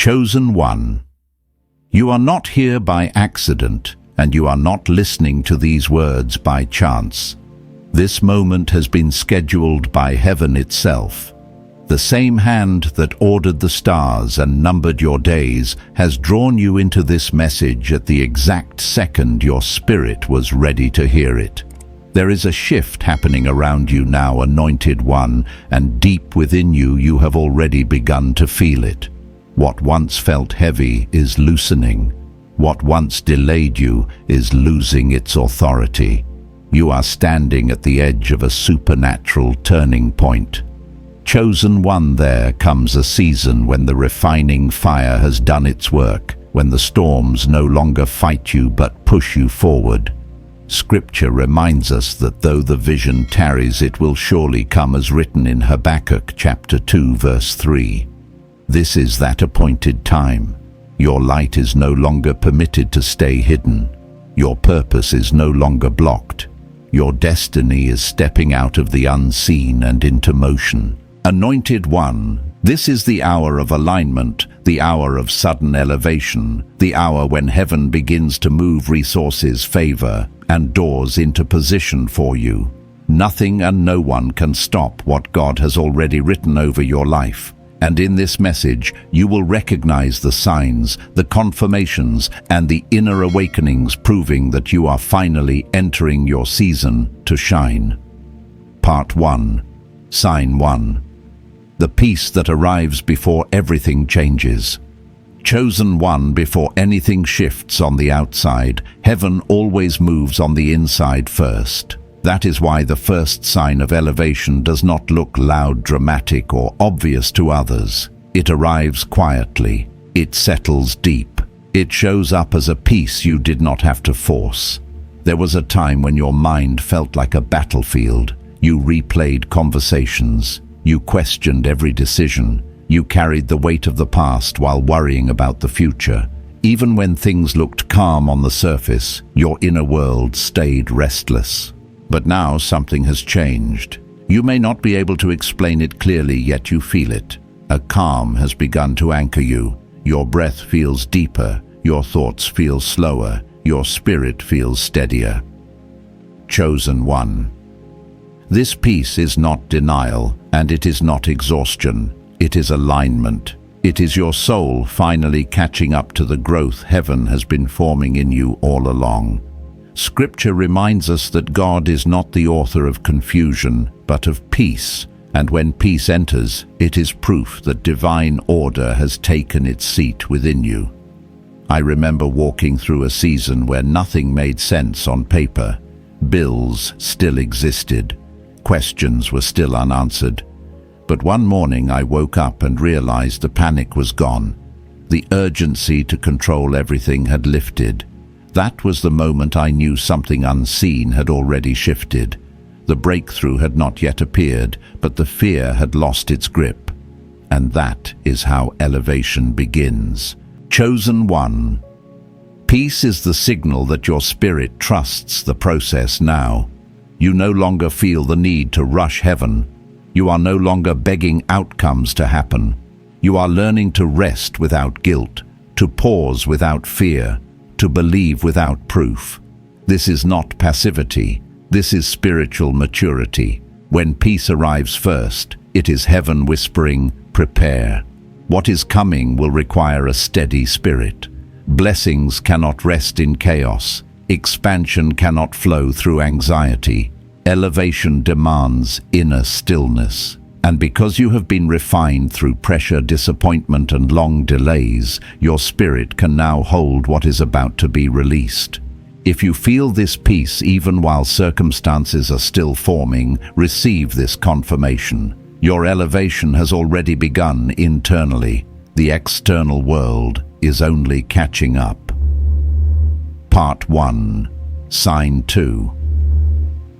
Chosen one. You are not here by accident, and you are not listening to these words by chance. This moment has been scheduled by heaven itself. The same hand that ordered the stars and numbered your days has drawn you into this message at the exact second your spirit was ready to hear it. There is a shift happening around you now, anointed one, and deep within you, you have already begun to feel it. What once felt heavy is loosening. What once delayed you is losing its authority. You are standing at the edge of a supernatural turning point. Chosen one, there comes a season when the refining fire has done its work, when the storms no longer fight you but push you forward. Scripture reminds us that though the vision tarries, it will surely come, as written in Habakkuk chapter 2 verse 3. This is that appointed time. Your light is no longer permitted to stay hidden. Your purpose is no longer blocked. Your destiny is stepping out of the unseen and into motion. Anointed one, this is the hour of alignment, the hour of sudden elevation, the hour when heaven begins to move resources, favor, and doors into position for you. Nothing and no one can stop what God has already written over your life. And in this message, you will recognize the signs, the confirmations, and the inner awakenings proving that you are finally entering your season to shine. Part 1. Sign 1. The peace that arrives before everything changes. Chosen one, before anything shifts on the outside, heaven always moves on the inside first. That is why the first sign of elevation does not look loud, dramatic, or obvious to others. It arrives quietly. It settles deep. It shows up as a peace you did not have to force. There was a time when your mind felt like a battlefield. You replayed conversations. You questioned every decision. You carried the weight of the past while worrying about the future. Even when things looked calm on the surface, your inner world stayed restless. But now something has changed. You may not be able to explain it clearly, yet you feel it. A calm has begun to anchor you. Your breath feels deeper. Your thoughts feel slower. Your spirit feels steadier. Chosen one. This peace is not denial, and it is not exhaustion. It is alignment. It is your soul finally catching up to the growth heaven has been forming in you all along. Scripture reminds us that God is not the author of confusion, but of peace, and when peace enters, it is proof that divine order has taken its seat within you. I remember walking through a season where nothing made sense on paper. Bills still existed. Questions were still unanswered. But one morning I woke up and realized the panic was gone. The urgency to control everything had lifted. That was the moment I knew something unseen had already shifted. The breakthrough had not yet appeared, but the fear had lost its grip. And that is how elevation begins. Chosen one. Peace is the signal that your spirit trusts the process now. You no longer feel the need to rush heaven. You are no longer begging outcomes to happen. You are learning to rest without guilt, to pause without fear, to believe without proof. This is not passivity. This is spiritual maturity. When peace arrives first, it is heaven whispering, "Prepare." What is coming will require a steady spirit. Blessings cannot rest in chaos. Expansion cannot flow through anxiety. Elevation demands inner stillness. And because you have been refined through pressure, disappointment, and long delays, your spirit can now hold what is about to be released. If you feel this peace even while circumstances are still forming, receive this confirmation. Your elevation has already begun internally. The external world is only catching up. Part 1. Sign 2.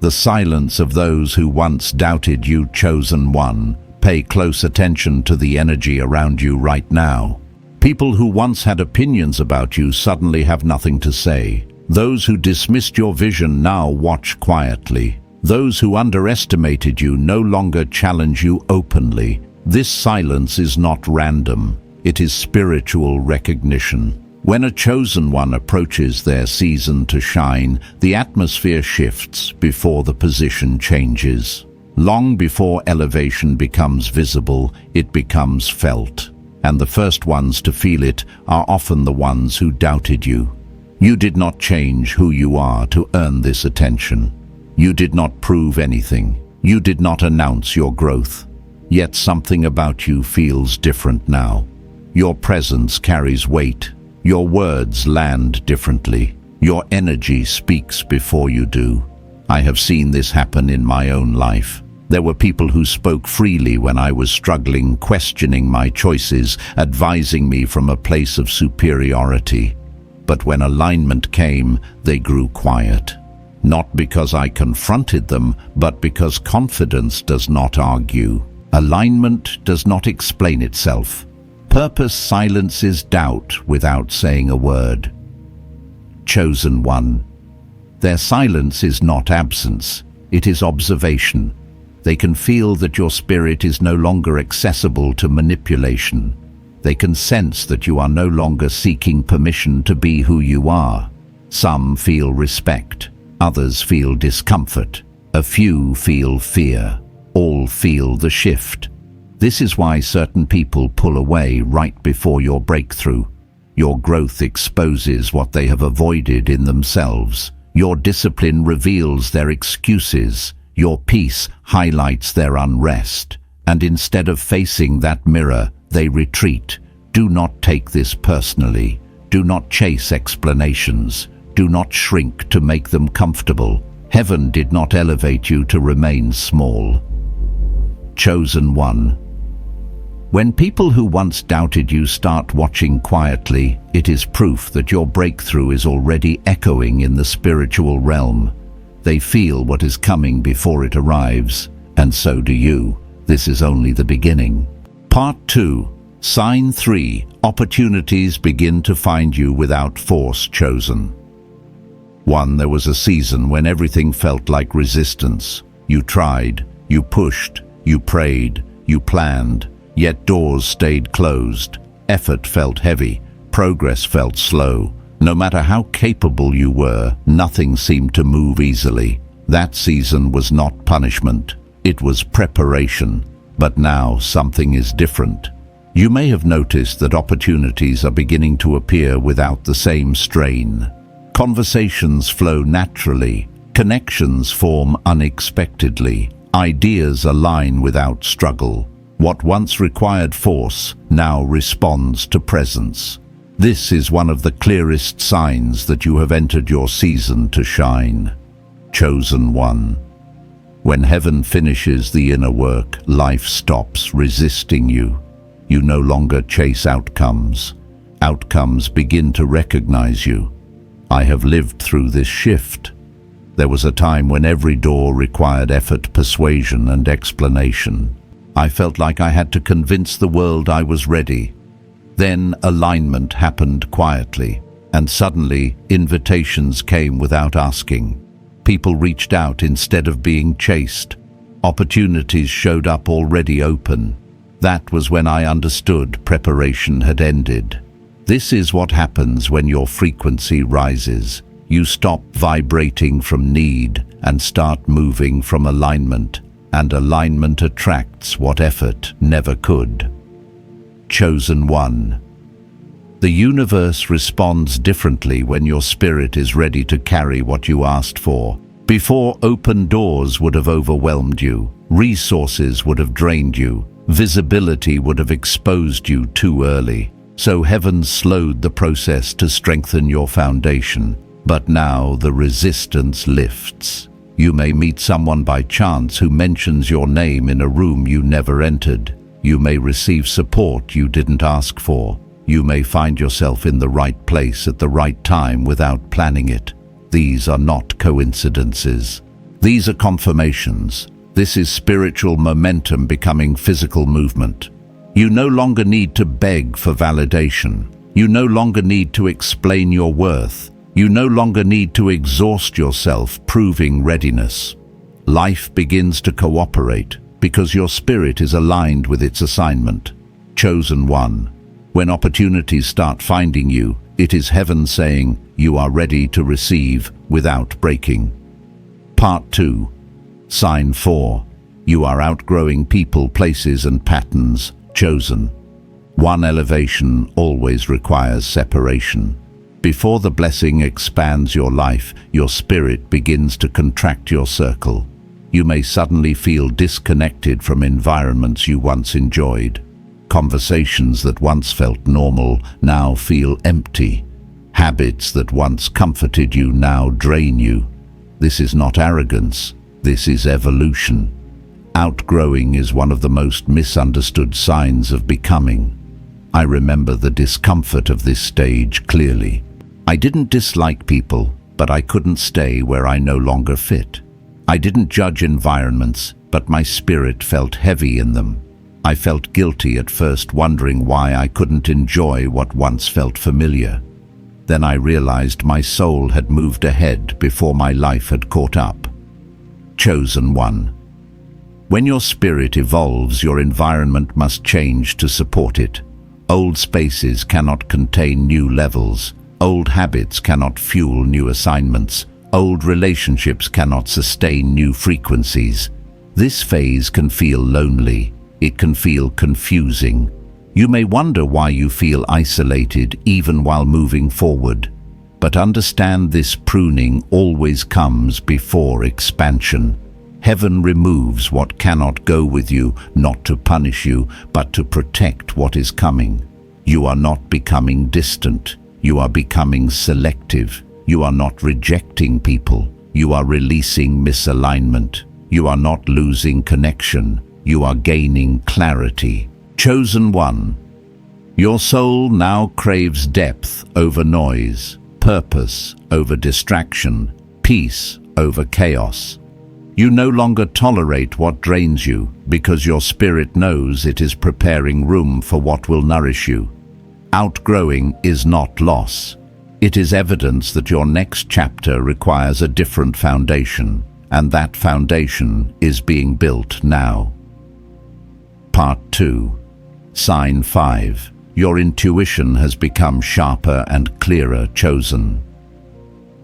The silence of those who once doubted you, chosen one. Pay close attention to the energy around you right now. People who once had opinions about you suddenly have nothing to say. Those who dismissed your vision now watch quietly. Those who underestimated you no longer challenge you openly. This silence is not random. It is spiritual recognition. When a chosen one approaches their season to shine, the atmosphere shifts before the position changes. Long before elevation becomes visible, it becomes felt. And the first ones to feel it are often the ones who doubted you. You did not change who you are to earn this attention. You did not prove anything. You did not announce your growth. Yet something about you feels different now. Your presence carries weight. Your words land differently. Your energy speaks before you do. I have seen this happen in my own life. There were people who spoke freely when I was struggling, questioning my choices, advising me from a place of superiority. But when alignment came, they grew quiet. Not because I confronted them, but because confidence does not argue. Alignment does not explain itself. Purpose silences doubt without saying a word. Chosen one. Their silence is not absence, it is observation. They can feel that your spirit is no longer accessible to manipulation. They can sense that you are no longer seeking permission to be who you are. Some feel respect, others feel discomfort, a few feel fear, all feel the shift. This is why certain people pull away right before your breakthrough. Your growth exposes what they have avoided in themselves. Your discipline reveals their excuses. Your peace highlights their unrest. And instead of facing that mirror, they retreat. Do not take this personally. Do not chase explanations. Do not shrink to make them comfortable. Heaven did not elevate you to remain small. Chosen one. When people who once doubted you start watching quietly, it is proof that your breakthrough is already echoing in the spiritual realm. They feel what is coming before it arrives, and so do you. This is only the beginning. Part 2. Sign 3. Opportunities begin to find you without force. Chosen 1. There was a season when everything felt like resistance. You tried, you pushed, you prayed, you planned, yet doors stayed closed. Effort felt heavy, progress felt slow. No matter how capable you were, nothing seemed to move easily. That season was not punishment, it was preparation. But now something is different. You may have noticed that opportunities are beginning to appear without the same strain. Conversations flow naturally, connections form unexpectedly, ideas align without struggle. What once required force now responds to presence. This is one of the clearest signs that you have entered your season to shine. Chosen one. When heaven finishes the inner work, life stops resisting you. You no longer chase outcomes. Outcomes begin to recognize you. I have lived through this shift. There was a time when every door required effort, persuasion, and explanation. I felt like I had to convince the world I was ready. Then alignment happened quietly, and suddenly invitations came without asking. People reached out instead of being chased. Opportunities showed up already open. That was when I understood preparation had ended. This is what happens when your frequency rises. You stop vibrating from need and start moving from alignment. And alignment attracts what effort never could. Chosen one. The universe responds differently when your spirit is ready to carry what you asked for. Before, open doors would have overwhelmed you, resources would have drained you, visibility would have exposed you too early. So heaven slowed the process to strengthen your foundation. But now the resistance lifts. You may meet someone by chance who mentions your name in a room you never entered. You may receive support you didn't ask for. You may find yourself in the right place at the right time without planning it. These are not coincidences. These are confirmations. This is spiritual momentum becoming physical movement. You no longer need to beg for validation. You no longer need to explain your worth. You no longer need to exhaust yourself proving readiness. Life begins to cooperate because your spirit is aligned with its assignment. Chosen one. When opportunities start finding you, it is heaven saying you are ready to receive without breaking. Part 2. Sign 4. You are outgrowing people, places and patterns. Chosen. One elevation always requires separation. Before the blessing expands your life, your spirit begins to contract your circle. You may suddenly feel disconnected from environments you once enjoyed. Conversations that once felt normal now feel empty. Habits that once comforted you now drain you. This is not arrogance, this is evolution. Outgrowing is one of the most misunderstood signs of becoming. I remember the discomfort of this stage clearly. I didn't dislike people, but I couldn't stay where I no longer fit. I didn't judge environments, but my spirit felt heavy in them. I felt guilty at first, wondering why I couldn't enjoy what once felt familiar. Then I realized my soul had moved ahead before my life had caught up. Chosen one. When your spirit evolves, your environment must change to support it. Old spaces cannot contain new levels. Old habits cannot fuel new assignments. Old relationships cannot sustain new frequencies. This phase can feel lonely. It can feel confusing. You may wonder why you feel isolated even while moving forward. But understand, this pruning always comes before expansion. Heaven removes what cannot go with you, not to punish you, but to protect what is coming. You are not becoming distant. You are becoming selective. You are not rejecting people. You are releasing misalignment. You are not losing connection. You are gaining clarity. Chosen one. Your soul now craves depth over noise, purpose over distraction, peace over chaos. You no longer tolerate what drains you because your spirit knows it is preparing room for what will nourish you. Outgrowing is not loss. It is evidence that your next chapter requires a different foundation, and that foundation is being built now. Part 2. Sign 5. Your intuition has become sharper and clearer. Chosen.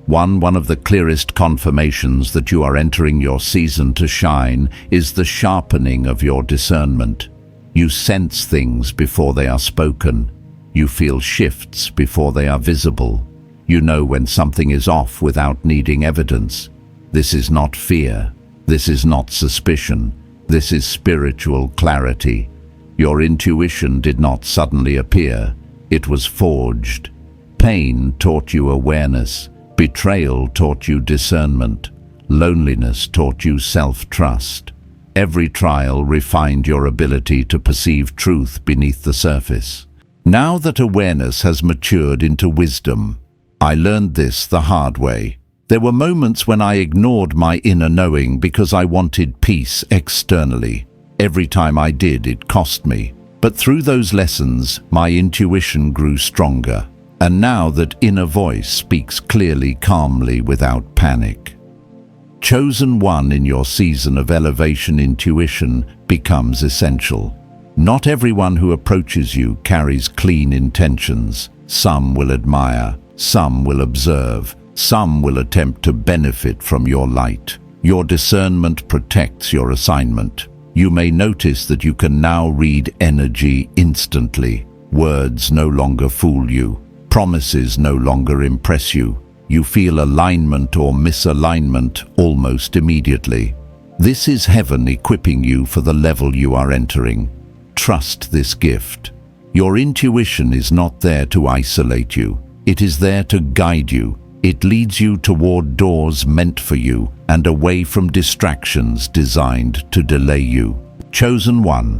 One of the clearest confirmations that you are entering your season to shine is the sharpening of your discernment. You sense things before they are spoken. You feel shifts before they are visible. You know when something is off without needing evidence. This is not fear. This is not suspicion. This is spiritual clarity. Your intuition did not suddenly appear. It was forged. Pain taught you awareness. Betrayal taught you discernment. Loneliness taught you self-trust. Every trial refined your ability to perceive truth beneath the surface. Now that awareness has matured into wisdom, I learned this the hard way. There were moments when I ignored my inner knowing because I wanted peace externally. Every time I did, it cost me. But through those lessons, my intuition grew stronger. And now that inner voice speaks clearly, calmly, without panic. Chosen one, in your season of elevation, intuition becomes essential. Not everyone who approaches you carries clean intentions. Some will admire, some will observe, some will attempt to benefit from your light. Your discernment protects your assignment. You may notice that you can now read energy instantly. Words no longer fool you. Promises no longer impress you. You feel alignment or misalignment almost immediately. This is heaven equipping you for the level you are entering. Trust this gift. Your intuition is not there to isolate you. It is there to guide you. It leads you toward doors meant for you and away from distractions designed to delay you. Chosen one.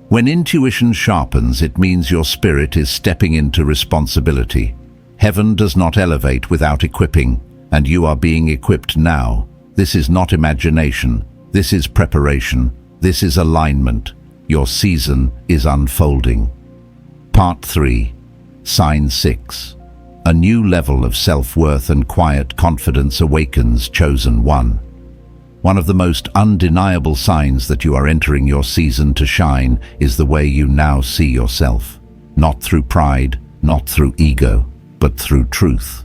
When intuition sharpens, it means your spirit is stepping into responsibility. Heaven does not elevate without equipping, and you are being equipped now. This is not imagination. This is preparation. This is alignment. Your season is unfolding. Part 3. Sign 6. A new level of self-worth and quiet confidence awakens. Chosen one. One of the most undeniable signs that you are entering your season to shine is the way you now see yourself. not through pride, not through ego, but through truth.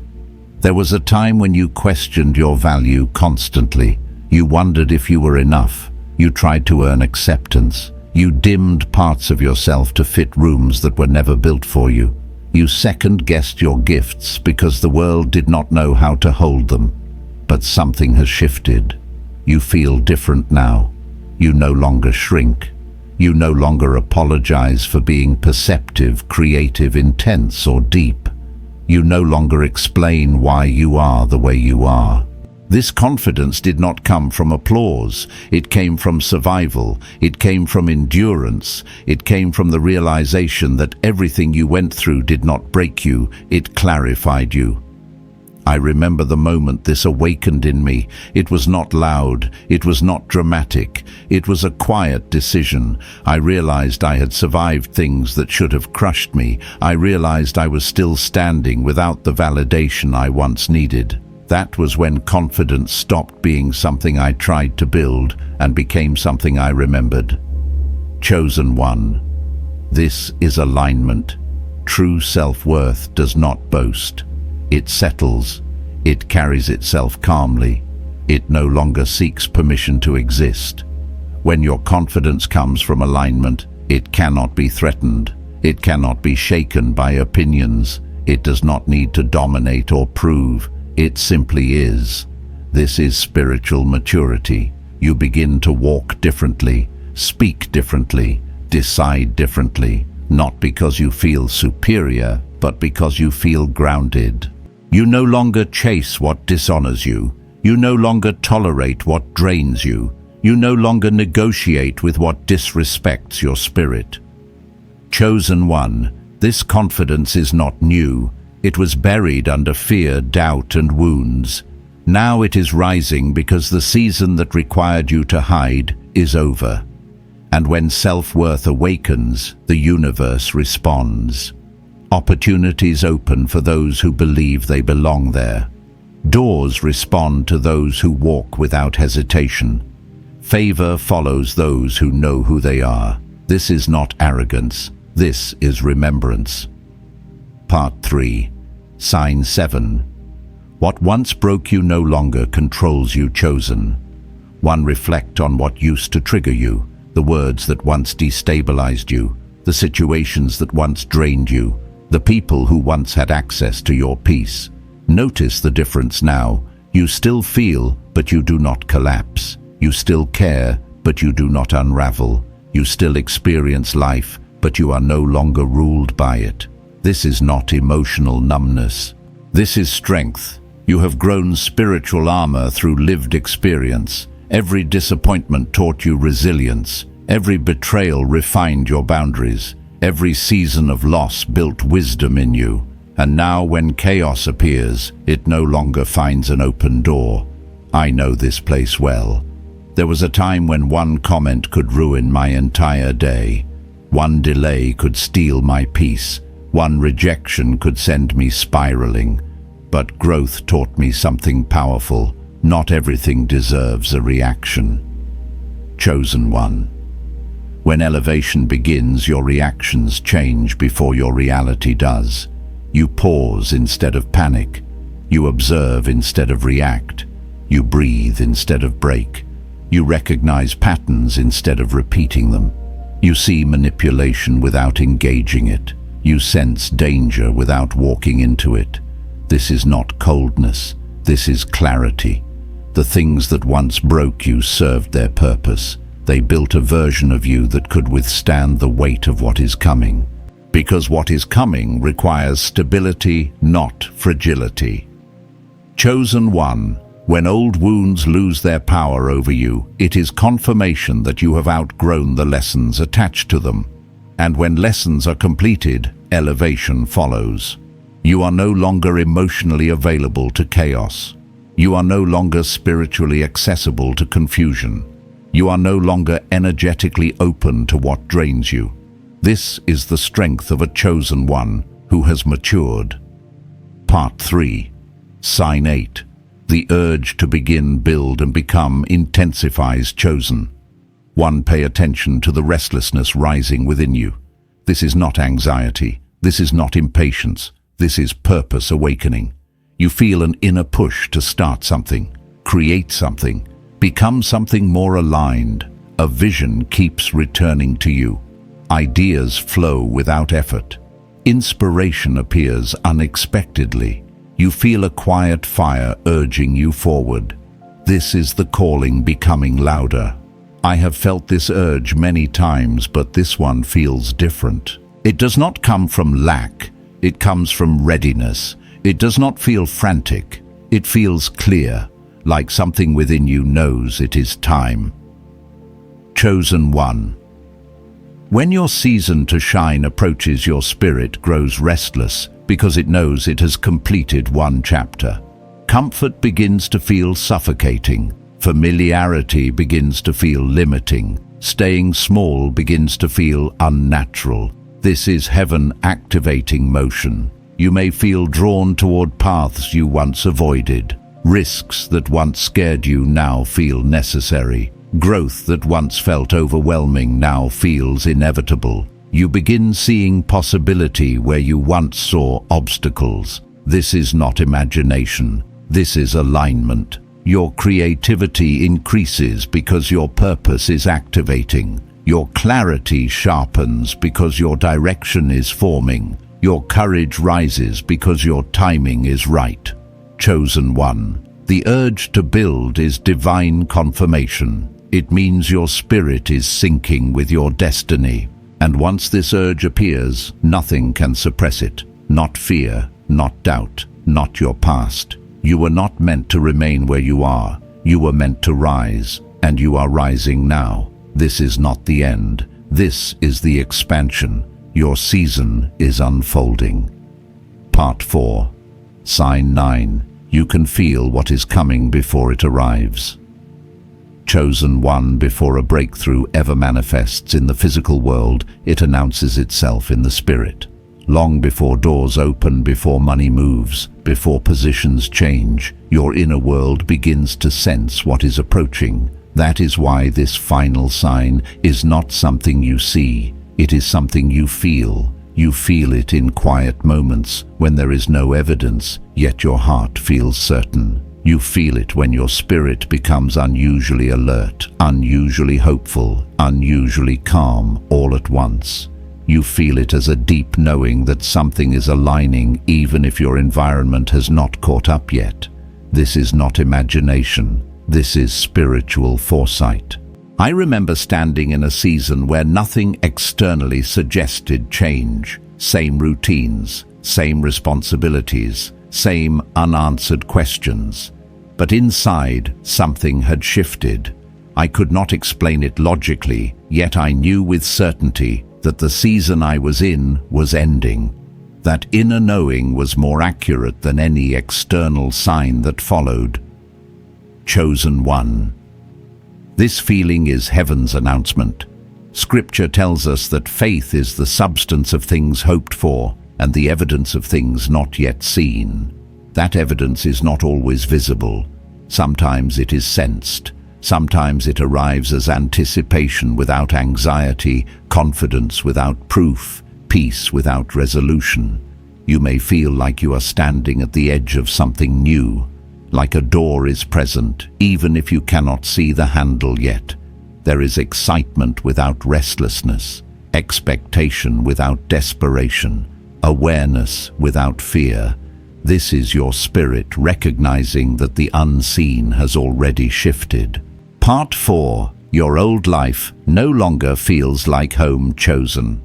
There was a time when you questioned your value constantly. You wondered if you were enough. You tried to earn acceptance. You dimmed parts of yourself to fit rooms that were never built for you. You second-guessed your gifts because the world did not know how to hold them. But something has shifted. You feel different now. You no longer shrink. You no longer apologize for being perceptive, creative, intense, or deep. You no longer explain why you are the way you are. This confidence did not come from applause. It came from survival. It came from endurance. It came from the realization that everything you went through did not break you, it clarified you. I remember the moment this awakened in me. It was not loud. It was not dramatic. It was a quiet decision. I realized I had survived things that should have crushed me. I realized I was still standing without the validation I once needed. That was when confidence stopped being something I tried to build and became something I remembered. Chosen one. This is alignment. True self-worth does not boast. It settles. It carries itself calmly. It no longer seeks permission to exist. When your confidence comes from alignment, it cannot be threatened. It cannot be shaken by opinions. It does not need to dominate or prove. It simply is. This is spiritual maturity. You begin to walk differently, speak differently, decide differently, not because you feel superior, but because you feel grounded. You no longer chase what dishonors you. You no longer tolerate what drains you. You no longer negotiate with what disrespects your spirit. Chosen one, this confidence is not new. It was buried under fear, doubt, and wounds. Now it is rising because the season that required you to hide is over. And when self-worth awakens, the universe responds. Opportunities open for those who believe they belong there. Doors respond to those who walk without hesitation. Favor follows those who know who they are. This is not arrogance. This is remembrance. Part 3. Sign 7. What once broke you no longer controls you, chosen. 1. Reflect on what used to trigger you, the words that once destabilized you, the situations that once drained you, the people who once had access to your peace. Notice the difference now. You still feel, but you do not collapse. You still care, but you do not unravel. You still experience life, but you are no longer ruled by it. This is not emotional numbness. This is strength. You have grown spiritual armor through lived experience. Every disappointment taught you resilience. Every betrayal refined your boundaries. Every season of loss built wisdom in you. And now when chaos appears, it no longer finds an open door. I know this place well. There was a time when one comment could ruin my entire day. One delay could steal my peace. One rejection could send me spiraling. But growth taught me something powerful. Not everything deserves a reaction. Chosen one. When elevation begins, your reactions change before your reality does. You pause instead of panic. You observe instead of react. You breathe instead of break. You recognize patterns instead of repeating them. You see manipulation without engaging it. You sense danger without walking into it. This is not coldness. This is clarity. The things that once broke you served their purpose. They built a version of you that could withstand the weight of what is coming. Because what is coming requires stability, not fragility. Chosen one. When old wounds lose their power over you, it is confirmation that you have outgrown the lessons attached to them. And when lessons are completed, elevation follows. You are no longer emotionally available to chaos. You are no longer spiritually accessible to confusion. You are no longer energetically open to what drains you. This is the strength of a chosen one who has matured. Part 3. Sign 8. The urge to begin, build, and become intensifies. Chosen 1. Pay attention to the restlessness rising within you. This is not anxiety. This is not impatience. This is purpose awakening. You feel an inner push to start something, create something, become something more aligned. A vision keeps returning to you. Ideas flow without effort. Inspiration appears unexpectedly. You feel a quiet fire urging you forward. This is the calling becoming louder. I have felt this urge many times, but this one feels different. It does not come from lack. It comes from readiness. It does not feel frantic. It feels clear, like something within you knows it is time. Chosen one. When your season to shine approaches, your spirit grows restless because it knows it has completed one chapter. Comfort begins to feel suffocating. Familiarity begins to feel limiting. Staying small begins to feel unnatural. This is heaven activating motion. You may feel drawn toward paths you once avoided. Risks that once scared you now feel necessary. Growth that once felt overwhelming now feels inevitable. You begin seeing possibility where you once saw obstacles. This is not imagination. This is alignment. Your creativity increases because your purpose is activating. Your clarity sharpens because your direction is forming. Your courage rises because your timing is right. Chosen one. The urge to build is divine confirmation. It means your spirit is syncing with your destiny. And once this urge appears, nothing can suppress it. Not fear, not doubt, not your past. You were not meant to remain where you are. You were meant to rise, and you are rising now. This is not the end. This is the expansion. Your season is unfolding. Part 4. Sign 9. You can feel what is coming before it arrives. Chosen one. Before a breakthrough ever manifests in the physical world, it announces itself in the spirit. Long before doors open, before money moves, before positions change, your inner world begins to sense what is approaching. That is why this final sign is not something you see. It is something you feel. You feel it in quiet moments when there is no evidence, yet your heart feels certain. You feel it when your spirit becomes unusually alert, unusually hopeful, unusually calm, all at once. You feel it as a deep knowing that something is aligning even if your environment has not caught up yet. This is not imagination. This is spiritual foresight. I remember standing in a season where nothing externally suggested change. Same routines, same responsibilities, same unanswered questions. But inside, something had shifted. I could not explain it logically, yet I knew with certainty that the season I was in was ending. That inner knowing was more accurate than any external sign that followed. Chosen one. This feeling is heaven's announcement. Scripture tells us that faith is the substance of things hoped for and the evidence of things not yet seen. That evidence is not always visible. Sometimes it is sensed. Sometimes it arrives as anticipation without anxiety, confidence without proof, peace without resolution. You may feel like you are standing at the edge of something new, like a door is present, even if you cannot see the handle yet. There is excitement without restlessness, expectation without desperation, awareness without fear. This is your spirit recognizing that the unseen has already shifted. Part 4. Your old life no longer feels like home. Chosen.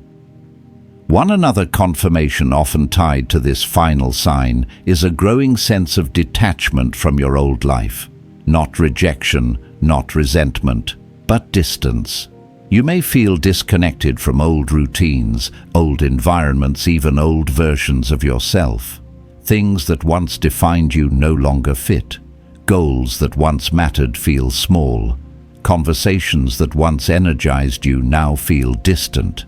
One another confirmation often tied to this final sign is a growing sense of detachment from your old life. Not rejection, not resentment, but distance. You may feel disconnected from old routines, old environments, even old versions of yourself. Things that once defined you no longer fit. Goals that once mattered feel small. Conversations that once energized you now feel distant.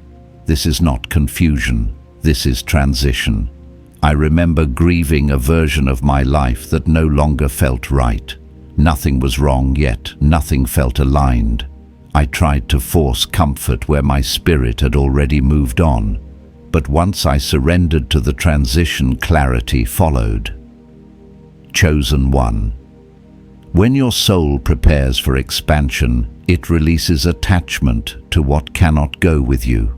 This is not confusion. This is transition. I remember grieving a version of my life that no longer felt right. Nothing was wrong, yet nothing felt aligned. I tried to force comfort where my spirit had already moved on. but once I surrendered to the transition, clarity followed. Chosen one. When your soul prepares for expansion, it releases attachment to what cannot go with you.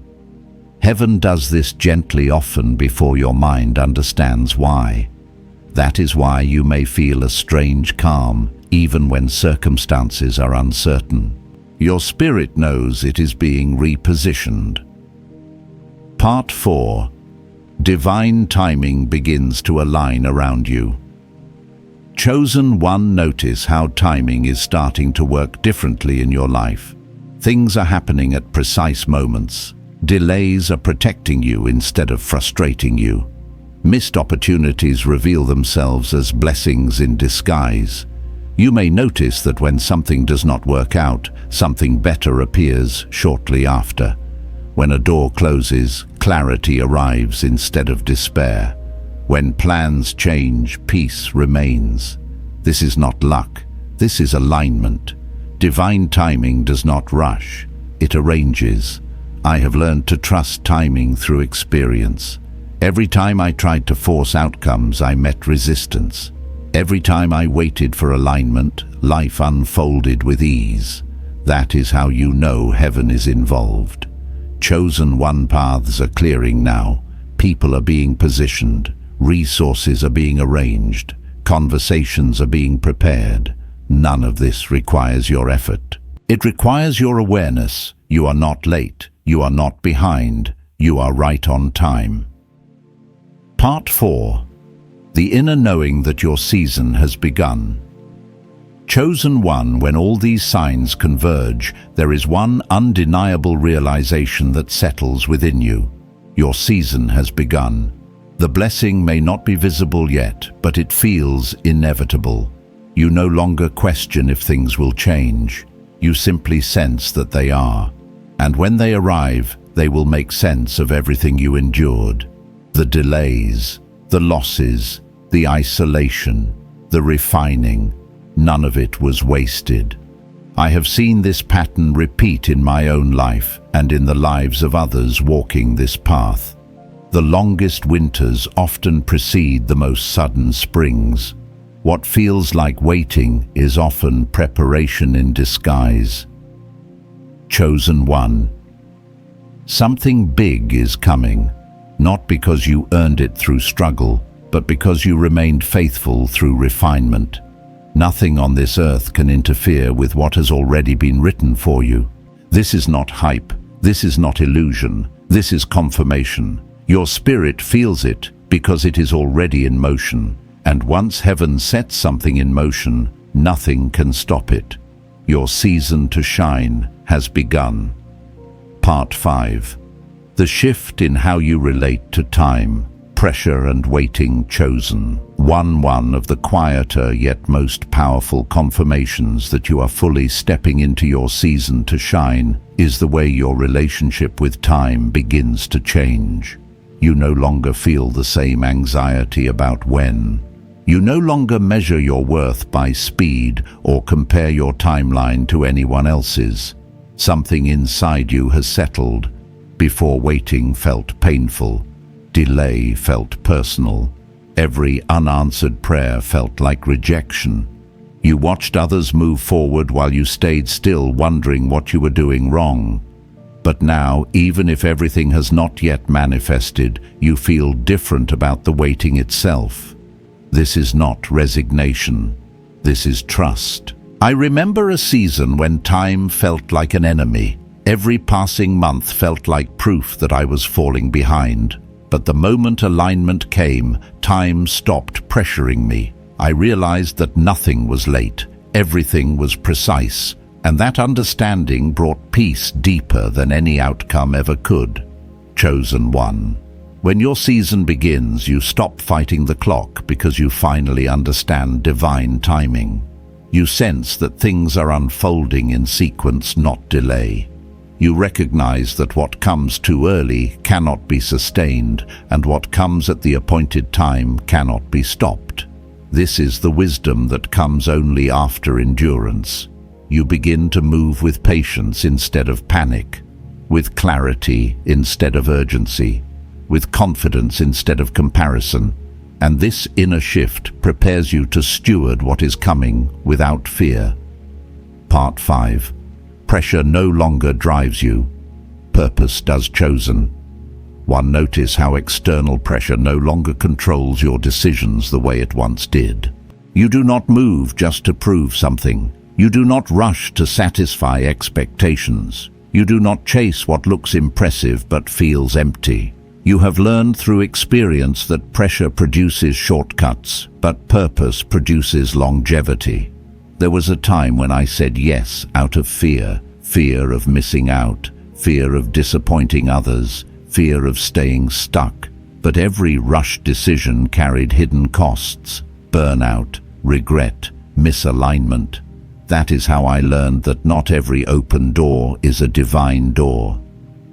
Heaven does this gently, often before your mind understands why. That is why you may feel a strange calm, even when circumstances are uncertain. Your spirit knows it is being repositioned. Part 4. Divine timing begins to align around you. Chosen one, notice how timing is starting to work differently in your life. Things are happening at precise moments. Delays are protecting you instead of frustrating you. Missed opportunities reveal themselves as blessings in disguise. You may notice that when something does not work out, something better appears shortly after. When a door closes, clarity arrives instead of despair. When plans change, peace remains. This is not luck, this is alignment. Divine timing does not rush, it arranges. I have learned to trust timing through experience. Every time I tried to force outcomes, I met resistance. Every time I waited for alignment, life unfolded with ease. That is how you know heaven is involved. Chosen one, paths are clearing now. People are being positioned. Resources are being arranged. Conversations are being prepared. None of this requires your effort. It requires your awareness. You are not late. You are not behind. You are right on time. Part 4. The inner knowing that your season has begun. Chosen one, when all these signs converge, there is one undeniable realization that settles within you. Your season has begun. The blessing may not be visible yet, but it feels inevitable. You no longer question if things will change. You simply sense that they are. And when they arrive, they will make sense of everything you endured. The delays, the losses, the isolation, the refining, none of it was wasted. I have seen this pattern repeat in my own life and in the lives of others walking this path. The longest winters often precede the most sudden springs. What feels like waiting is often preparation in disguise. Chosen one. Something big is coming, not because you earned it through struggle, but because you remained faithful through refinement. Nothing on this earth can interfere with what has already been written for you. This is not hype. This is not illusion. This is confirmation. Your spirit feels it because it is already in motion. And once heaven sets something in motion, nothing can stop it. Your season to shine has begun. Part 5. The shift in how you relate to time, pressure and waiting. Chosen one of the quieter yet most powerful confirmations that you are fully stepping into your season to shine is the way your relationship with time begins to change. You no longer feel the same anxiety about when. You no longer measure your worth by speed or compare your timeline to anyone else's. Something inside you has settled. Before, waiting felt painful. Delay felt personal. Every unanswered prayer felt like rejection. You watched others move forward while you stayed still, wondering what you were doing wrong. But now, even if everything has not yet manifested, you feel different about the waiting itself. This is not resignation. This is trust. I remember a season when time felt like an enemy. Every passing month felt like proof that I was falling behind. But the moment alignment came, time stopped pressuring me. I realized that nothing was late. Everything was precise. And that understanding brought peace deeper than any outcome ever could. Chosen one. When your season begins, you stop fighting the clock because you finally understand divine timing. You sense that things are unfolding in sequence, not delay. You recognize that what comes too early cannot be sustained, and what comes at the appointed time cannot be stopped. This is the wisdom that comes only after endurance. You begin to move with patience instead of panic, with clarity instead of urgency, with confidence instead of comparison. And this inner shift prepares you to steward what is coming without fear. Part 5. Pressure no longer drives you. Purpose does. Chosen 1. Notice how external pressure no longer controls your decisions the way it once did. You do not move just to prove something. You do not rush to satisfy expectations. You do not chase what looks impressive but feels empty. You have learned through experience that pressure produces shortcuts, but purpose produces longevity. There was a time when I said yes out of fear of missing out, fear of disappointing others, fear of staying stuck. But every rushed decision carried hidden costs: burnout, regret, misalignment. That is how I learned that not every open door is a divine door.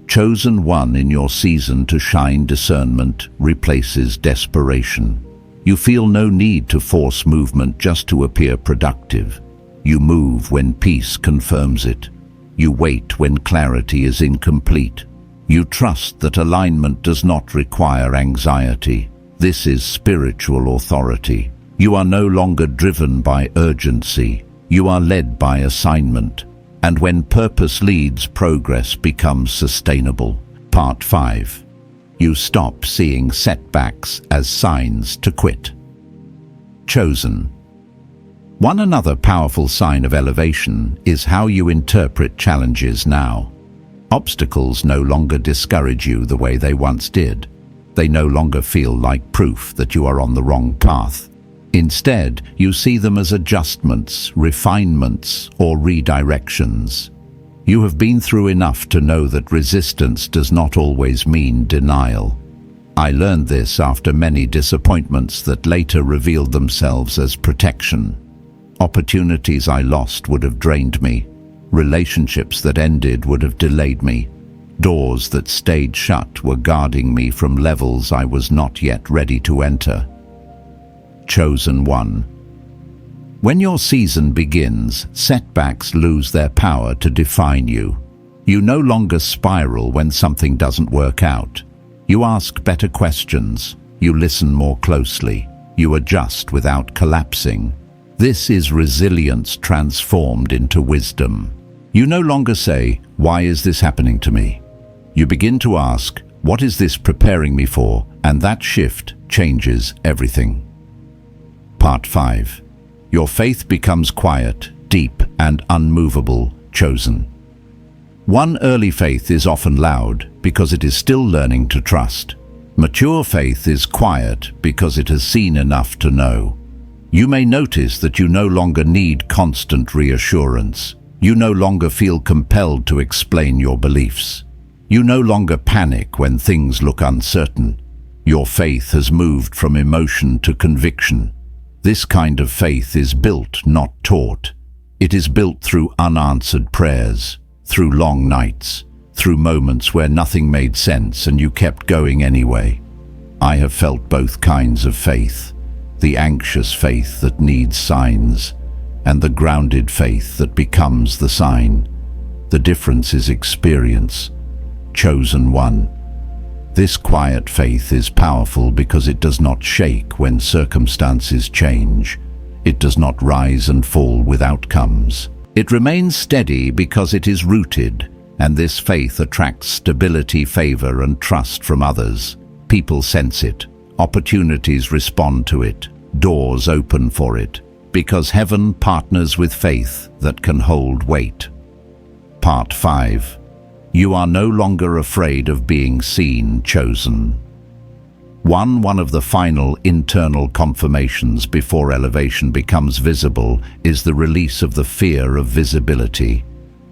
Chosen 1. In your season to shine, discernment replaces desperation. You feel no need to force movement just to appear productive. You move when peace confirms it. You wait when clarity is incomplete. You trust that alignment does not require anxiety. This is spiritual authority. You are no longer driven by urgency. You are led by assignment. And when purpose leads, progress becomes sustainable. Part 5. You stop seeing setbacks as signs to quit. Chosen 1. Another powerful sign of elevation is how you interpret challenges now. Obstacles no longer discourage you the way they once did. They no longer feel like proof that you are on the wrong path. Instead, you see them as adjustments, refinements, or redirections. You have been through enough to know that resistance does not always mean denial. I learned this after many disappointments that later revealed themselves as protection. Opportunities I lost would have drained me. Relationships that ended would have delayed me. Doors that stayed shut were guarding me from levels I was not yet ready to enter. Chosen 1. When your season begins, setbacks lose their power to define you. You no longer spiral when something doesn't work out. You ask better questions. You listen more closely. You adjust without collapsing. This is resilience transformed into wisdom. You no longer say, "Why is this happening to me?" You begin to ask, "What is this preparing me for?" And that shift changes everything. Part 5. Your faith becomes quiet, deep, and unmovable. Chosen 1. Early faith is often loud because it is still learning to trust. Mature faith is quiet because it has seen enough to know. You may notice that you no longer need constant reassurance. You no longer feel compelled to explain your beliefs. You no longer panic when things look uncertain. Your faith has moved from emotion to conviction. This kind of faith is built, not taught. It is built through unanswered prayers, through long nights, through moments where nothing made sense and you kept going anyway. I have felt both kinds of faith: the anxious faith that needs signs, and the grounded faith that becomes the sign. The difference is experience. Chosen 1. This quiet faith is powerful because it does not shake when circumstances change. It does not rise and fall with outcomes. It remains steady because it is rooted, and this faith attracts stability, favor, and trust from others. People sense it. Opportunities respond to it. Doors open for it. Because heaven partners with faith that can hold weight. Part 5. You are no longer afraid of being seen. Chosen 1. One of the final internal confirmations before elevation becomes visible is the release of the fear of visibility.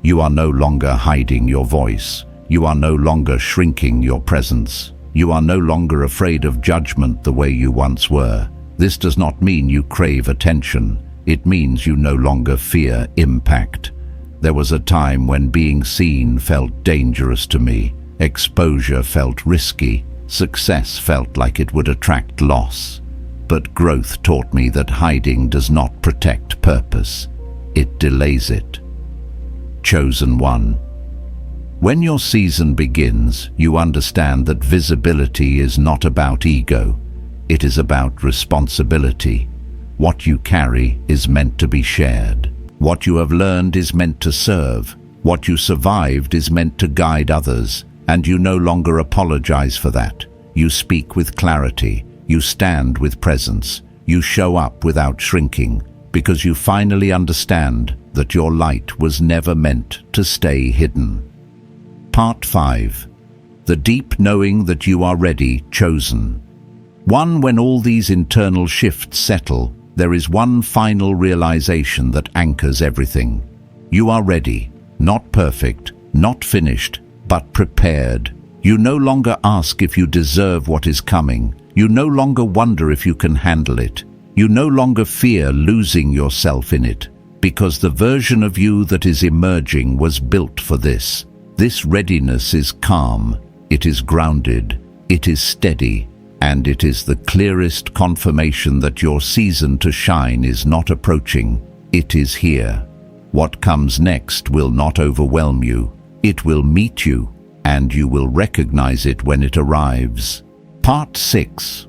You are no longer hiding your voice. You are no longer shrinking your presence. You are no longer afraid of judgment the way you once were. This does not mean you crave attention. It means you no longer fear impact. There was a time when being seen felt dangerous to me. Exposure felt risky. Success felt like it would attract loss. But growth taught me that hiding does not protect purpose. It delays it. Chosen 1. When your season begins, you understand that visibility is not about ego. It is about responsibility. What you carry is meant to be shared. What you have learned is meant to serve. What you survived is meant to guide others, and you no longer apologize for that. You speak with clarity. You stand with presence. You show up without shrinking, because you finally understand that your light was never meant to stay hidden. Part 5. The deep knowing that you are ready, chosen. When all these internal shifts settle, there is one final realization that anchors everything. You are ready, not perfect, not finished, but prepared. You no longer ask if you deserve what is coming. You no longer wonder if you can handle it. You no longer fear losing yourself in it, because the version of you that is emerging was built for this. This readiness is calm, it is grounded, it is steady, and it is the clearest confirmation that your season to shine is not approaching, it is here. What comes next will not overwhelm you, it will meet you, and you will recognize it when it arrives. Part 6.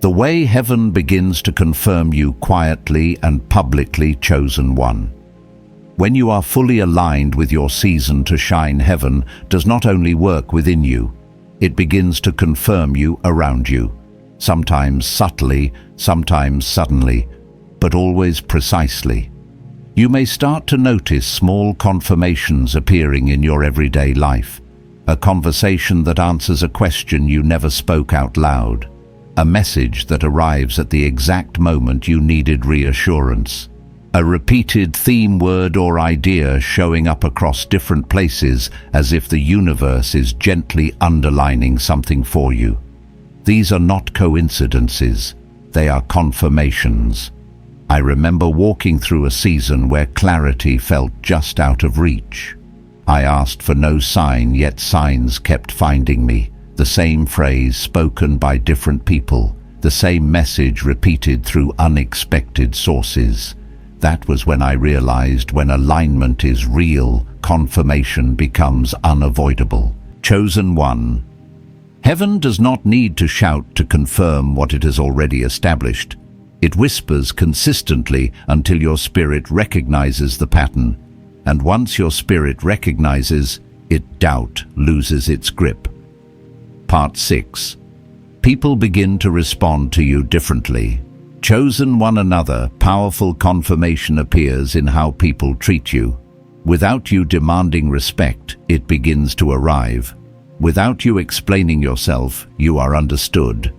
The way heaven begins to confirm you quietly and publicly, chosen one. When you are fully aligned with your season to shine, heaven does not only work within you, it begins to confirm you around you, sometimes subtly, sometimes suddenly, but always precisely. You may start to notice small confirmations appearing in your everyday life, a conversation that answers a question you never spoke out loud, a message that arrives at the exact moment you needed reassurance. A repeated theme word or idea showing up across different places as if the universe is gently underlining something for you. These are not coincidences, they are confirmations. I remember walking through a season where clarity felt just out of reach. I asked for no sign, yet signs kept finding me. The same phrase spoken by different people, the same message repeated through unexpected sources. That was when I realized when alignment is real, confirmation becomes unavoidable. Chosen one. Heaven does not need to shout to confirm what it has already established. It whispers consistently until your spirit recognizes the pattern. And once your spirit recognizes it, doubt loses its grip. Part 6. People begin to respond to you differently. Chosen one another, powerful confirmation appears in how people treat you. Without you demanding respect, it begins to arrive. Without you explaining yourself, you are understood.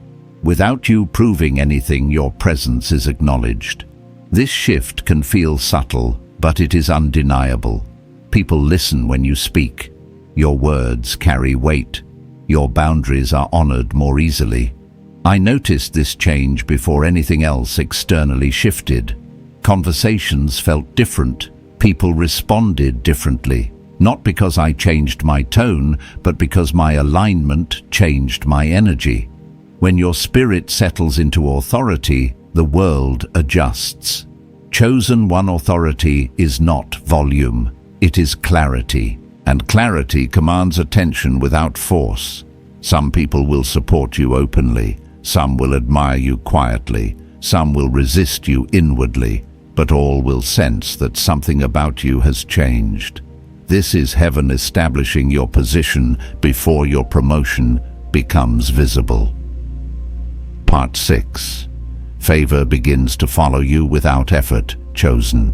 Without you proving anything, your presence is acknowledged. This shift can feel subtle, but it is undeniable. People listen when you speak. Your words carry weight. Your boundaries are honored more easily. I noticed this change before anything else externally shifted. Conversations felt different. People responded differently. Not because I changed my tone, but because my alignment changed my energy. When your spirit settles into authority, the world adjusts. Chosen one authority is not volume, it is clarity. And clarity commands attention without force. Some people will support you openly. Some will admire you quietly, some will resist you inwardly, but all will sense that something about you has changed. This is heaven establishing your position before your promotion becomes visible. Part 6. Favor begins to follow you without effort, chosen.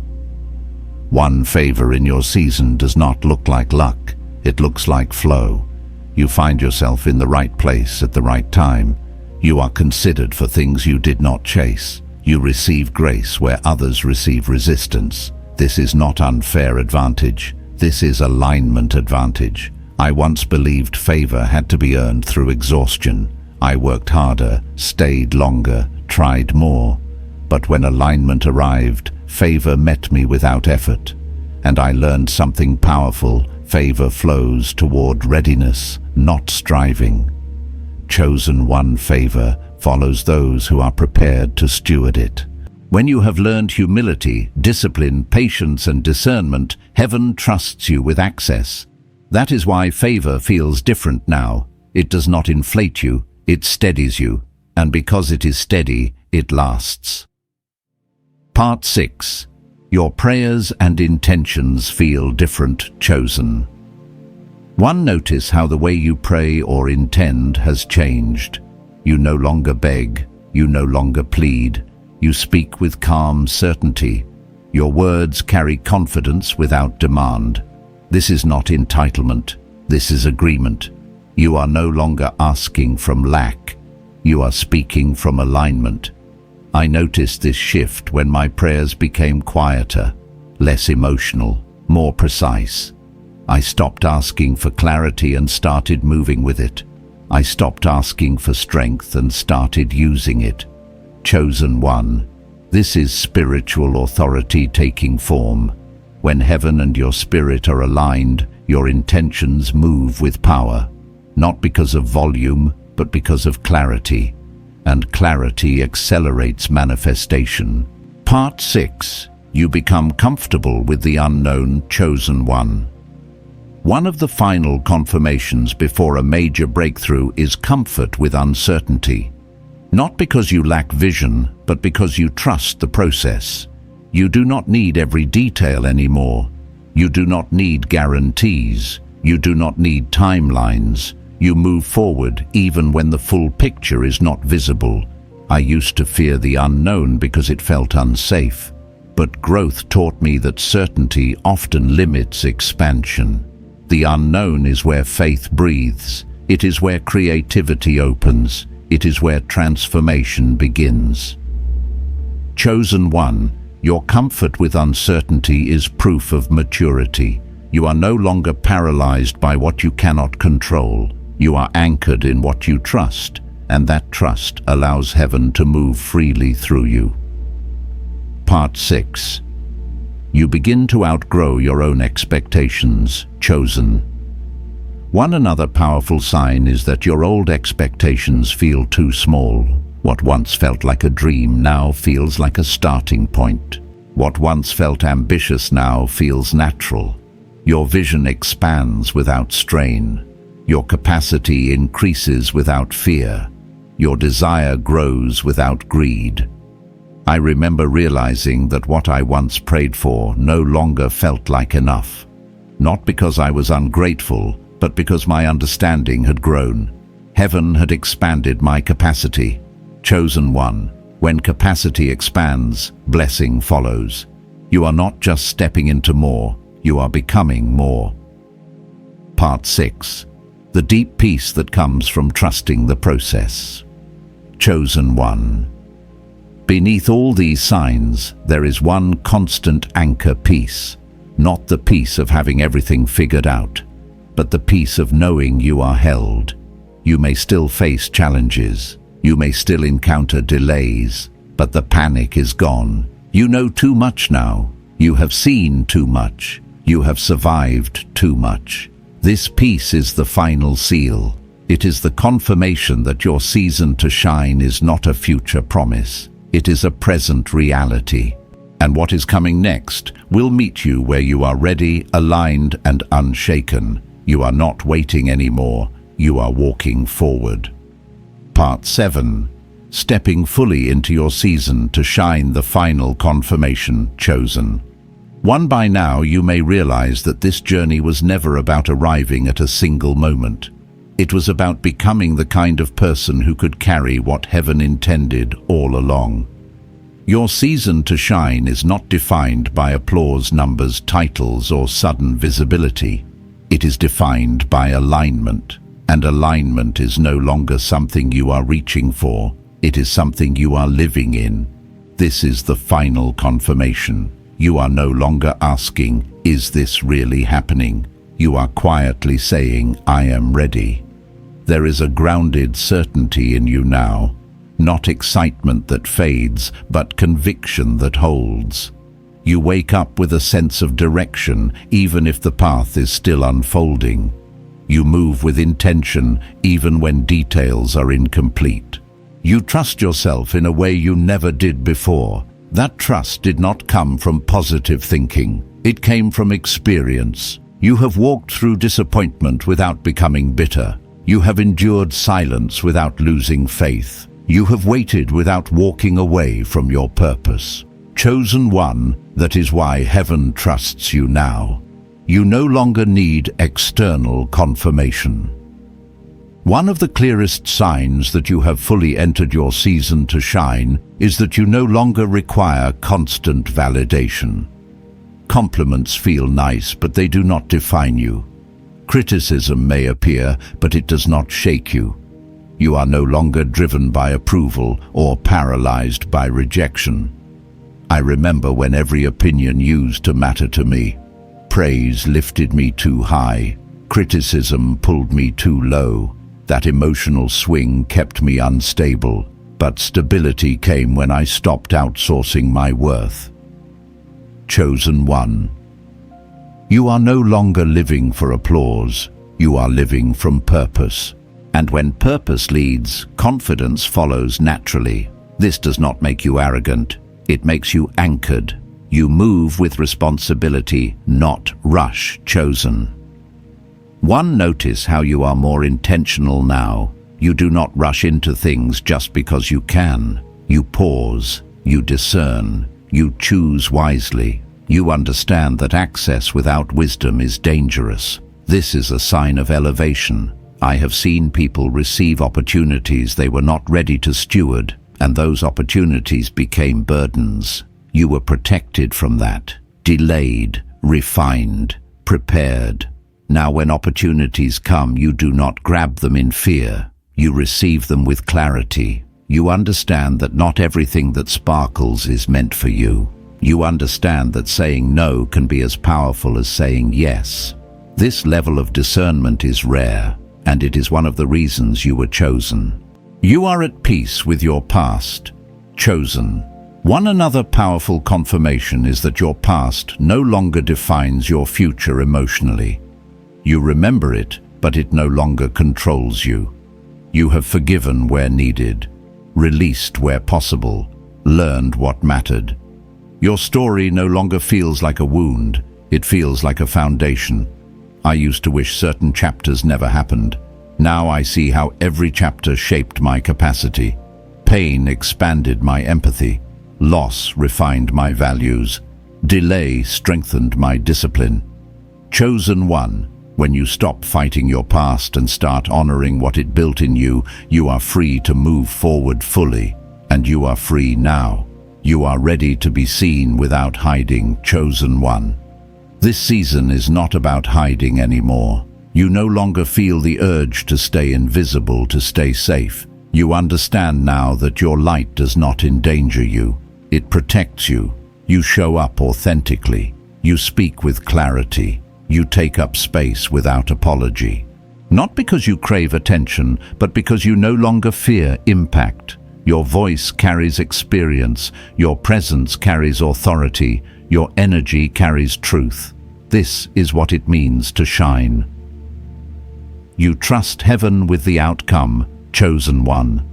One favor in your season does not look like luck, it looks like flow. You find yourself in the right place at the right time. You are considered for things you did not chase. You receive grace where others receive resistance. This is not unfair advantage. This is alignment advantage. I once believed favor had to be earned through exhaustion. I worked harder, stayed longer, tried more. But when alignment arrived, favor met me without effort. And I learned something powerful. Favor flows toward readiness, not striving. Chosen one favor follows those who are prepared to steward it. When you have learned humility, discipline, patience, and discernment, heaven trusts you with access. That is why favor feels different now. It does not inflate you, it steadies you, and because it is steady, it lasts. Part 6. Your prayers and intentions feel different, chosen. 1. Notice how the way you pray or intend has changed. You no longer beg, you no longer plead, you speak with calm certainty. Your words carry confidence without demand. This is not entitlement, this is agreement. You are no longer asking from lack, you are speaking from alignment. I noticed this shift when my prayers became quieter, less emotional, more precise. I stopped asking for clarity and started moving with it. I stopped asking for strength and started using it. Chosen one, this is spiritual authority taking form. When heaven and your spirit are aligned, your intentions move with power, not because of volume, but because of clarity. And clarity accelerates manifestation. Part 6. You become comfortable with the unknown, chosen one. One of the final confirmations before a major breakthrough is comfort with uncertainty. Not because you lack vision, but because you trust the process. You do not need every detail anymore. You do not need guarantees. You do not need timelines. You move forward even when the full picture is not visible. I used to fear the unknown because it felt unsafe. But growth taught me that certainty often limits expansion. The unknown is where faith breathes. It is where creativity opens. It is where transformation begins. Chosen one, your comfort with uncertainty is proof of maturity. You are no longer paralyzed by what you cannot control. You are anchored in what you trust, and that trust allows heaven to move freely through you. Part 6. You begin to outgrow your own expectations, chosen. One another powerful sign is that your old expectations feel too small. What once felt like a dream now feels like a starting point. What once felt ambitious now feels natural. Your vision expands without strain. Your capacity increases without fear. Your desire grows without greed. I remember realizing that what I once prayed for no longer felt like enough. Not because I was ungrateful, but because my understanding had grown. Heaven had expanded my capacity. Chosen one, when capacity expands, blessing follows. You are not just stepping into more, you are becoming more. Part 6. The deep peace that comes from trusting the process. Chosen one. Beneath all these signs, there is one constant anchor peace. Not the peace of having everything figured out, but the peace of knowing you are held. You may still face challenges. You may still encounter delays, but the panic is gone. You know too much now. You have seen too much. You have survived too much. This peace is the final seal. It is the confirmation that your season to shine is not a future promise. It is a present reality. And what is coming next will meet you where you are ready, aligned, and unshaken. You are not waiting anymore. You are walking forward. Part 7. Stepping fully into your season to shine, the final confirmation, chosen. One, by now you may realize that this journey was never about arriving at a single moment. It was about becoming the kind of person who could carry what heaven intended all along. Your season to shine is not defined by applause, numbers, titles, or sudden visibility. It is defined by alignment. And alignment is no longer something you are reaching for. It is something you are living in. This is the final confirmation. You are no longer asking, is this really happening? You are quietly saying, I am ready. There is a grounded certainty in you now. Not excitement that fades, but conviction that holds. You wake up with a sense of direction, even if the path is still unfolding. You move with intention, even when details are incomplete. You trust yourself in a way you never did before. That trust did not come from positive thinking. It came from experience. You have walked through disappointment without becoming bitter. You have endured silence without losing faith. You have waited without walking away from your purpose. Chosen one, that is why heaven trusts you now. You no longer need external confirmation. One of the clearest signs that you have fully entered your season to shine is that you no longer require constant validation. Compliments feel nice, but they do not define you. Criticism may appear, but it does not shake you. You are no longer driven by approval or paralyzed by rejection. I remember when every opinion used to matter to me. Praise lifted me too high. Criticism pulled me too low. That emotional swing kept me unstable, but stability came when I stopped outsourcing my worth. Chosen one. You are no longer living for applause. You are living from purpose. And when purpose leads, confidence follows naturally. This does not make you arrogant. It makes you anchored. You move with responsibility, not rush. Chosen one. Notice how you are more intentional now. You do not rush into things just because you can. You pause, you discern, you choose wisely. You understand that access without wisdom is dangerous. This is a sign of elevation. I have seen people receive opportunities they were not ready to steward, and those opportunities became burdens. You were protected from that, delayed, refined, prepared. Now when opportunities come, you do not grab them in fear. You receive them with clarity. You understand that not everything that sparkles is meant for you. You understand that saying no can be as powerful as saying yes. This level of discernment is rare, and it is one of the reasons you were chosen. You are at peace with your past. Chosen. One another powerful confirmation is that your past no longer defines your future emotionally. You remember it, but it no longer controls you. You have forgiven where needed, released where possible, learned what mattered. Your story no longer feels like a wound, it feels like a foundation. I used to wish certain chapters never happened. Now I see how every chapter shaped my capacity. Pain expanded my empathy. Loss refined my values. Delay strengthened my discipline. Chosen one. When you stop fighting your past and start honoring what it built in you, you are free to move forward fully. And you are free now. You are ready to be seen without hiding. Chosen one. This season is not about hiding anymore. You no longer feel the urge to stay invisible, to stay safe. You understand now that your light does not endanger you. It protects you. You show up authentically. You speak with clarity. You take up space without apology. Not because you crave attention, but because you no longer fear impact. Your voice carries experience. Your presence carries authority. Your energy carries truth. This is what it means to shine. You trust heaven with the outcome. Chosen one.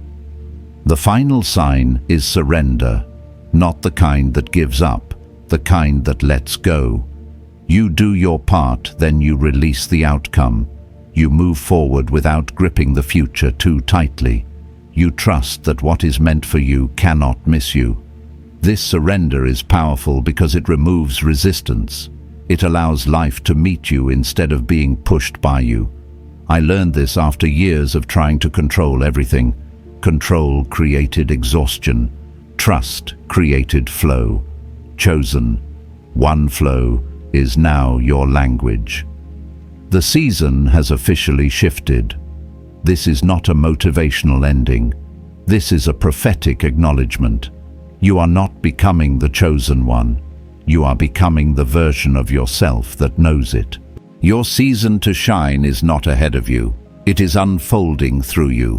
The final sign is surrender. Not the kind that gives up, the kind that lets go. You do your part, then you release the outcome. You move forward without gripping the future too tightly. You trust that what is meant for you cannot miss you. This surrender is powerful because it removes resistance. It allows life to meet you instead of being pushed by you. I learned this after years of trying to control everything. Control created exhaustion. Trust created flow. Chosen one flow is now your language. The season has officially shifted. This is not a motivational ending. This is a prophetic acknowledgement. You are not becoming the chosen one. You are becoming the version of yourself that knows it. Your season to shine is not ahead of you. It is unfolding through you.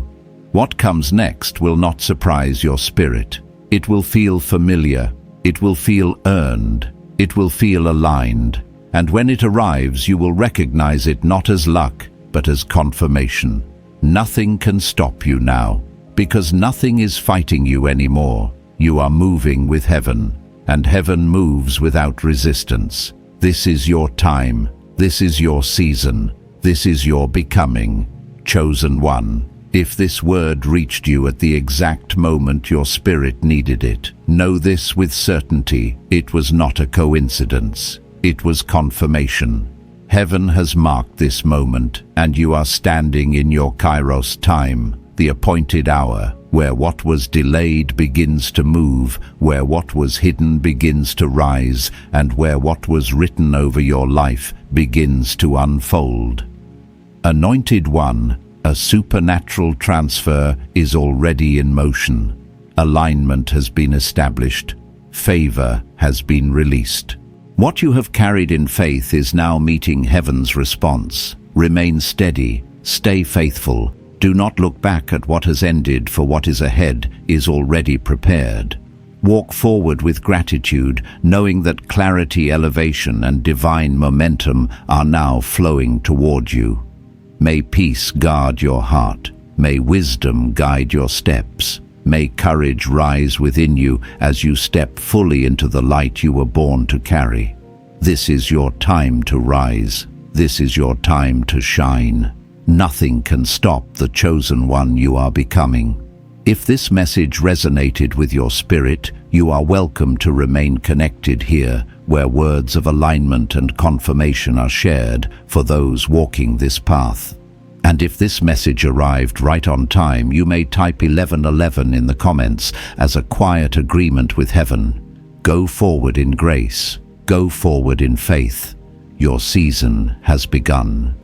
What comes next will not surprise your spirit. It will feel familiar. It will feel earned. It will feel aligned. And when it arrives, you will recognize it not as luck, but as confirmation. Nothing can stop you now, because nothing is fighting you anymore. You are moving with heaven, and heaven moves without resistance. This is your time. This is your season. This is your becoming. Chosen one. If this word reached you at the exact moment your spirit needed it, know this with certainty: it was not a coincidence. It was confirmation. Heaven has marked this moment, and you are standing in your kairos time, the appointed hour, where what was delayed begins to move, where what was hidden begins to rise, and where what was written over your life begins to unfold. Anointed one, a supernatural transfer is already in motion. Alignment has been established. Favor has been released. What you have carried in faith is now meeting heaven's response. Remain steady. Stay faithful. Do not look back at what has ended, for what is ahead is already prepared. Walk forward with gratitude, knowing that clarity, elevation, and divine momentum are now flowing toward you. May peace guard your heart. May wisdom guide your steps. May courage rise within you as you step fully into the light you were born to carry. This is your time to rise. This is your time to shine. Nothing can stop the chosen one you are becoming. If this message resonated with your spirit, you are welcome to remain connected here, where words of alignment and confirmation are shared for those walking this path. And if this message arrived right on time, you may type 1111 in the comments as a quiet agreement with heaven. Go forward in grace. Go forward in faith. Your season has begun.